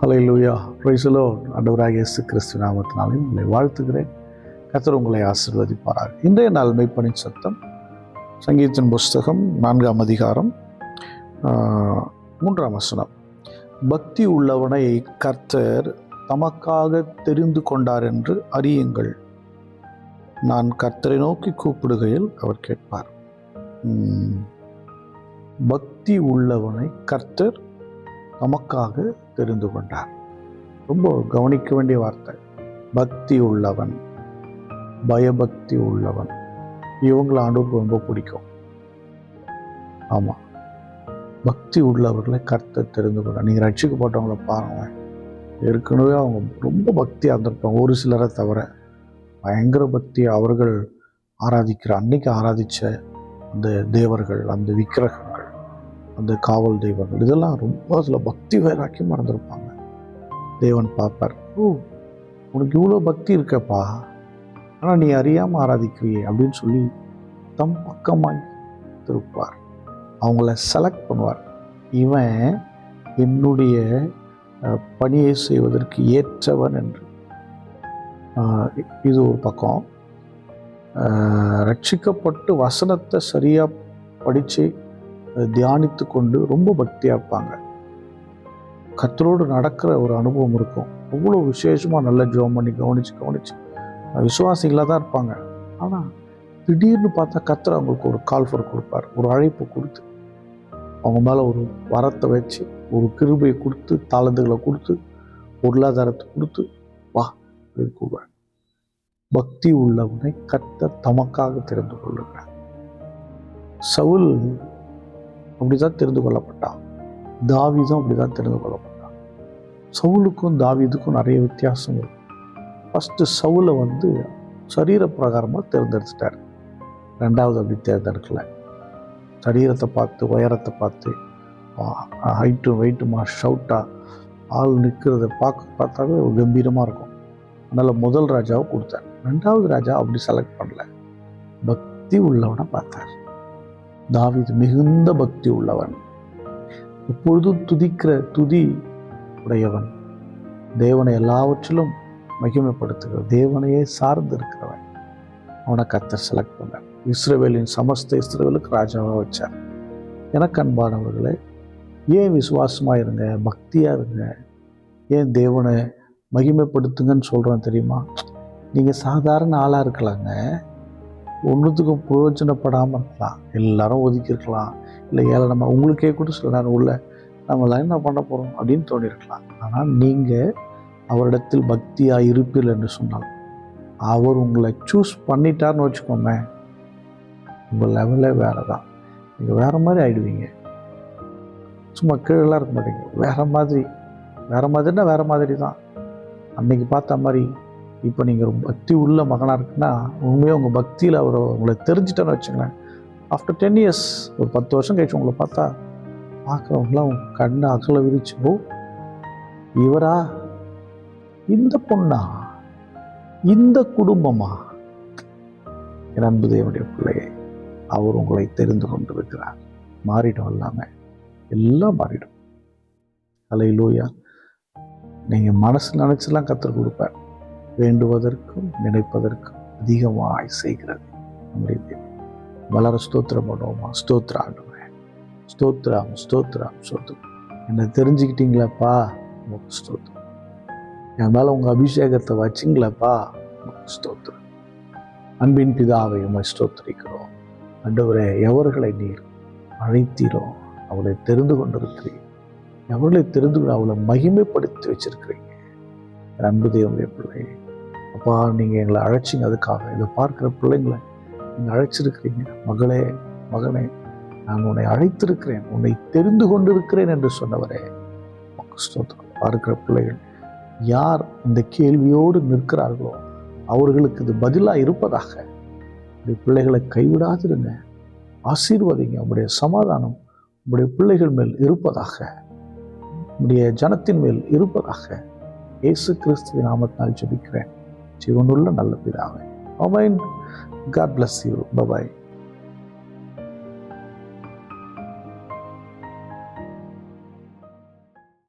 Hallelujah, praise the Lord. ஆண்டவராகிய இயேசு கிறிஸ்து நாமத்தினாலே உங்களை வாழ்த்துகிறேன். கர்த்தர் உங்களை ஆசீர்வதிப்பாராக. இன்றைய நாள் மெய்ப்பனின் சத்தம், சங்கீதத்தின் புஸ்தகம் 4ஆம் அதிகாரம் 3ஆம் வசனம். பக்தி உள்ளவனை கர்த்தர் தமக்காக தெரிந்து கொண்டார் என்று அறியுங்கள். நான் கர்த்தரை நோக்கி கூப்பிடுகையில் அவர் கேட்பார். பக்தி உள்ளவனை கர்த்தர் நமக்காக தெரிந்து கொண்டார். ரொம்ப கவனிக்க வேண்டிய வார்த்தை. பக்தி உள்ளவன், பயபக்தி உள்ளவன், இவங்களை ஆண்டவருக்கு ரொம்ப பிடிக்கும். ஆமாம், பக்தி உள்ளவர்களை கர்த்தர் தெரிந்து கொண்டார். நீங்கள் ரட்சிக்கப்பட்டவங்களை பாருங்க, ஏற்கனவே அவங்க ரொம்ப பக்தியாக இருந்திருப்பாங்க. ஒரு சிலரை தவிர பயங்கர பக்தி. அவர்கள் ஆராதிக்கிற அன்னைக்கு ஆராதித்த அந்த தேவர்கள், அந்த விக்கிரகங்கள், அந்த காவல் தெய்வங்கள், இதெல்லாம் ரொம்ப அதில் பக்தி வைராக்கியமாக இருந்திருப்பாங்க. தேவன் பார்ப்பார், உனக்கு இவ்வளோ பக்தி இருக்கப்பா, ஆனால் நீ அறியாமல் ஆராதிக்கிறியே அப்படின்னு சொல்லி தம் பக்கமாய் திருப்பார். அவங்கள செலக்ட் பண்ணுவார். இவன் என்னுடைய பணியை செய்வதற்கு ஏற்றவன் என்று. இது ஒரு பக்கம். ரட்சிக்கப்பட்டு வசனத்தை சரியாக படித்து தியானித்து கொண்டு ரொம்ப பக்தியாக இருப்பாங்க. கர்த்தரோடு நடக்கிற ஒரு அனுபவம் இருக்கும். அவ்வளோ விசேஷமாக நல்ல ஜெபம் பண்ணி கவனித்து விசுவாசிகளாக தான் இருப்பாங்க. ஆனால் திடீர்னு பார்த்தா கர்த்தர் அவங்களுக்கு ஒரு கால்ஃபர் கொடுப்பார், ஒரு அழைப்பு கொடுத்து, அவங்க மேலே ஒரு வரத்தை வச்சு, ஒரு கிருபையை கொடுத்து, தாளந்துகளை கொடுத்து, பொருளாதாரத்தை கொடுத்து, வா கூடுவார். பக்தி உள்ளவனை கர்த்தர் தமக்காக தெரிந்து கொள்ளுகிறார். சவுல் அப்படிதான் தெரிந்து கொள்ளப்பட்டான். தாவீதும் அப்படிதான் தெரிந்து கொள்ளப்பட்டான். சவுலுக்கும் தாவீதுக்கும் நிறைய வித்தியாசம் இருக்கு. ஃபஸ்ட்டு சவுலை சரீர பிரகாரமாக தேர்ந்தெடுத்துட்டார். ரெண்டாவது அப்படி தேர்ந்தெடுக்கல. சரீரத்தை பார்த்து, உயரத்தை பார்த்து, ஹைட்டும் வெயிட்டுமா, ஷவுட்டாக ஆள் நிற்கிறத பார்த்தாவே ஒரு கம்பீரமாக இருக்கும். அதனால் முதல் ராஜாவை கொடுத்தார். ரெண்டாவது ராஜா அப்படி செலக்ட் பண்ணல, பக்தி உள்ளவனை பார்த்தார். தாவீது மிகுந்த பக்தி உள்ளவன், எப்பொழுதும் துதிக்கிற துதி உடையவன், தேவனை எல்லாவற்றிலும் மகிமைப்படுத்துகிற, தேவனையே சார்ந்து இருக்கிறவன். அவனை கர்த்தர் செலக்ட் பண்ணார். இஸ்ரவேலின் சமஸ்த இஸ்ரவேலுக்கு ராஜாவாக வச்சார். எனக்கு அன்பானவர்களே, ஏன் விசுவாசமாக இருங்க, பக்தியாக இருங்க, ஏன் தேவனை மகிமைப்படுத்துங்கன்னு சொல்கிறோம் தெரியுமா? நீங்கள் சாதாரண ஆளாக இருக்கலாங்க, ஒன்றுத்துக்கும் பிரயோஜனப்படாமல் இருக்கலாம், எல்லாரும் ஒதுக்கியிருக்கலாம், இல்லை ஏளனமாக உங்களுக்கே கூட சில நேரம் உள்ள நம்மளாம் என்ன பண்ண போகிறோம் அப்படின்னு தோணியிருக்கலாம். ஆனால் நீங்கள் அவரிடத்தில் பக்தியாக இருப்பீர்கள் என்று சொன்னால், அவர் உங்களை சூஸ் பண்ணிட்டார்னு வச்சுக்கோங்க, உங்கள் லெவலே வேறு தான். நீங்கள் வேறு மாதிரி ஆகிடுவீங்க. சும்மா கீழெல்லாம் இருக்க மாட்டீங்க, வேறு மாதிரினா வேறு மாதிரி தான். அன்றைக்கி பார்த்த மாதிரி இப்போ நீங்கள் ஒரு பக்தி உள்ள மகனாக இருக்குன்னா, உண்மையாக உங்கள் பக்தியில் அவர் உங்களை தெரிஞ்சிட்டேன்னு வச்சுங்களேன். ஆஃப்டர் 10 years, ஒரு 10 வருஷம் கழிச்சு உங்களை பார்த்தா பார்க்குறவங்களாம் கண்ணை அகல விரிச்சு, இவரா, இந்த பொண்ணா, இந்த குடும்பமா, என் அன்பு தேவனுடைய பிள்ளையை, அவர் உங்களை தெரிந்து கொண்டு இருக்கிறார். மாறிடும், எல்லாம் மாறிடும். ஹல்லேலூயா. நீங்கள் மனசு நினச்செல்லாம் கர்த்தர் கொடுப்பார். வேண்டுவதற்கும் நினைப்பதற்கும் அதிகமாய் செய்கிறது நம்முடைய தேவன். வளர ஸ்தோத்திரம் பண்ணுவோமா? ஸ்தோத்திரம் ஆண்டவரே, ஸ்தோத்திரம் ஸ்தோத்திரம் ஸ்தோத்திரம். என்னை தெரிஞ்சுக்கிட்டீங்களாப்பா, உங்களுக்கு ஸ்தோத்திரம். என் மேலே உங்கள் அபிஷேகத்தை வச்சிங்களாப்பா, உங்களுக்கு ஸ்தோத்திரம். அன்பின் பிதாவை உம்மை ஸ்தோத்திரிக்கிறோம். ஆண்டவரே, எவர்களை நீர் அழைத்தீரோ அவளை தெரிந்து கொண்டிருக்கிறீர். எவர்களை தெரிந்து கொண்டு அவளை மகிமைப்படுத்தி வச்சிருக்கிறீங்க. அன்பு தேவனுடைய பிள்ளை, அப்பா, நீங்கள் எங்களை அழைச்சிங்க. அதுக்காக இதை பார்க்குற பிள்ளைங்களை நீங்கள் அழைச்சிருக்கிறீங்க. மகளே, மகனே, நான் உன்னை அழைத்திருக்கிறேன், உன்னை தெரிந்து கொண்டிருக்கிறேன் என்று சொன்னவரே, ஸ்தோத்திரம். பார்க்கிற பிள்ளைகள் யார் இந்த கேள்வியோடு நிற்கிறார்களோ அவர்களுக்கு இது பதிலாக இருப்பதாக. உடைய பிள்ளைகளை கைவிடாதிருங்க, ஆசீர்வதிங்க. உங்களுடைய சமாதானம் உங்களுடைய பிள்ளைகள் மேல் இருப்பதாக, உங்களுடைய ஜனத்தின் மேல் இருப்பதாக. இயேசு கிறிஸ்துவின் நாமத்தினால் ஜெபிக்கிறேன், ஜீவனுள்ள நல்ல பிதாவே. ஆமென். God bless you. Bye bye.